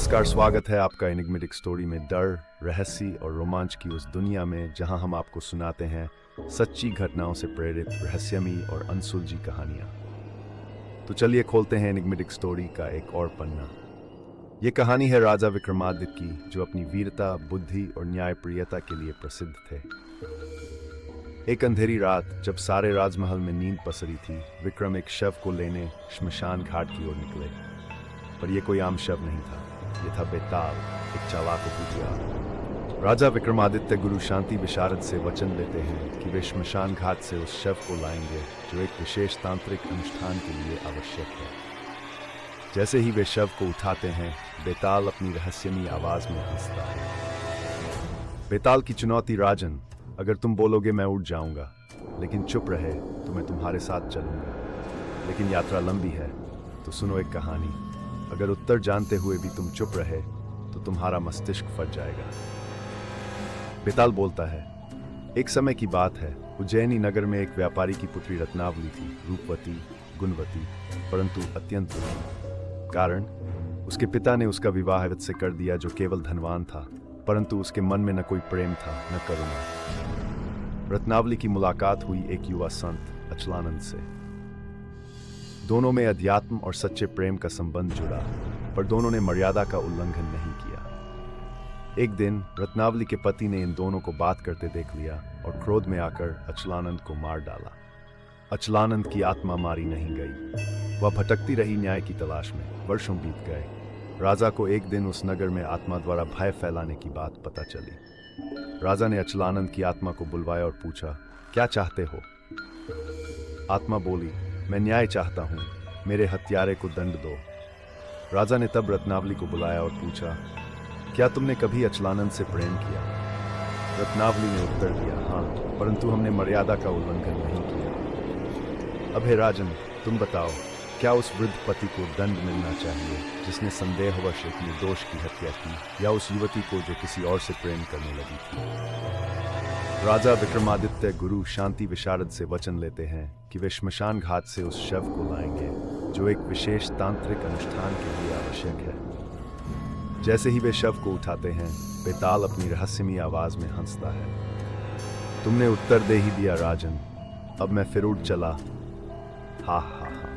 नमस्कार, स्वागत है आपका एनिग्मेटिक स्टोरी में डर, रहस्य और रोमांच की उस दुनिया में जहां हम आपको सुनाते हैं सच्ची घटनाओं से प्रेरित रहस्यमयी और अनसुलझी कहानियां। तो चलिए खोलते हैं एनिग्मेटिक स्टोरी का एक और पन्ना। ये कहानी है राजा विक्रमादित्य की, जो अपनी वीरता, बुद्धि और न्यायप्रियता के लिए प्रसिद्ध थे। एक अंधेरी रात जब सारे राजमहल में नींद पसरी थी, विक्रम एक शव को लेने श्मशान घाट की ओर निकले। पर यह कोई आम शव नहीं था, यह था बेताल, एक चालाक कुतिया। राजा विक्रमादित्य गुरु शांति विशारद से वचन लेते हैं कि वे श्मशान घाट से उस शव को लाएंगे जो एक विशेष तांत्रिक अनुष्ठान के लिए आवश्यक है। जैसे ही वे शव को उठाते हैं, बेताल अपनी रहस्यमयी आवाज में हंसता है। बेताल की चुनौती, राजन, अगर तुम बोलोगे मैं उठ जाऊंगा, लेकिन चुप रहे तो मैं तुम्हारे साथ चलूंगा। लेकिन यात्रा लंबी है, तो सुनो एक कहानी। अगर उत्तर जानते हुए भी तुम चुप रहे तो तुम्हारा मस्तिष्क फट जाएगा। बेताल बोलता है, एक समय की बात है, उज्जैनी नगर में एक व्यापारी की पुत्री रत्नावली थी, रूपवती, गुणवती, परंतु अत्यंत दुखी। कारण, उसके पिता ने उसका विवाह विध से कर दिया, जो केवल धनवान था, परंतु उसके मन में न कोई प्रेम था न करुणा। रत्नावली की मुलाकात हुई एक युवा संत अचलानंद से। दोनों में अध्यात्म और सच्चे प्रेम का संबंध जुड़ा, पर दोनों ने मर्यादा का उल्लंघन नहीं किया। एक दिन रत्नावली के पति ने इन दोनों को बात करते देख लिया और क्रोध में आकर अचलानंद को मार डाला। अचलानंद की आत्मा मारी नहीं गई, वह भटकती रही न्याय की तलाश में। वर्षों बीत गए। राजा को एक दिन उस नगर में आत्मा द्वारा भय फैलाने की बात पता चली। राजा ने अचलानंद की आत्मा को बुलवाया और पूछा, क्या चाहते हो? आत्मा बोली, मैं न्याय चाहता हूं, मेरे हत्यारे को दंड दो। राजा ने तब रत्नावली को बुलाया और पूछा, क्या तुमने कभी अचलानंद से प्रेम किया? रत्नावली ने उत्तर दिया, हाँ, परंतु हमने मर्यादा का उल्लंघन नहीं किया। अब हे राजन, तुम बताओ, क्या उस वृद्ध पति को दंड मिलना चाहिए जिसने संदेहवश एक निर्दोष की हत्या की, या उस युवती को जो किसी और से प्रेम करने लगी थी? राजा विक्रमादित्य गुरु शांति विशारद से वचन लेते हैं कि वे श्मशान घाट से उस शव को लाएंगे जो एक विशेष तांत्रिक अनुष्ठान के लिए आवश्यक है। जैसे ही वे शव को उठाते हैं, बेताल अपनी रहस्यमयी आवाज में हंसता है। तुमने उत्तर दे ही दिया राजन, अब मैं फिर उठ चला। हा हा हा।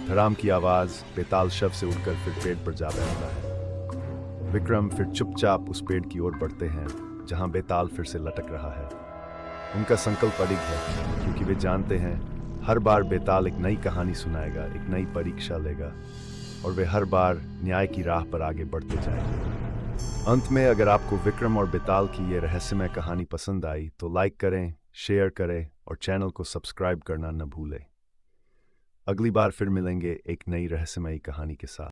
धड़ाम की आवाज, बेताल शव से उठकर फिर पेड़ पर जा बैठता है। विक्रम फिर चुपचाप उस पेड़ की ओर बढ़ते हैं जहां बेताल फिर से लटक रहा है। उनका संकल्प अडिग है, क्योंकि वे जानते हैं हर बार बेताल एक नई कहानी सुनाएगा, एक नई परीक्षा लेगा, और वे हर बार न्याय की राह पर आगे बढ़ते जाएंगे। अंत में, अगर आपको विक्रम और बेताल की ये रहस्यमय कहानी पसंद आई तो लाइक करें, शेयर करें और चैनल को सब्सक्राइब करना न भूलें। अगली बार फिर मिलेंगे एक नई रहस्यमयी कहानी के साथ।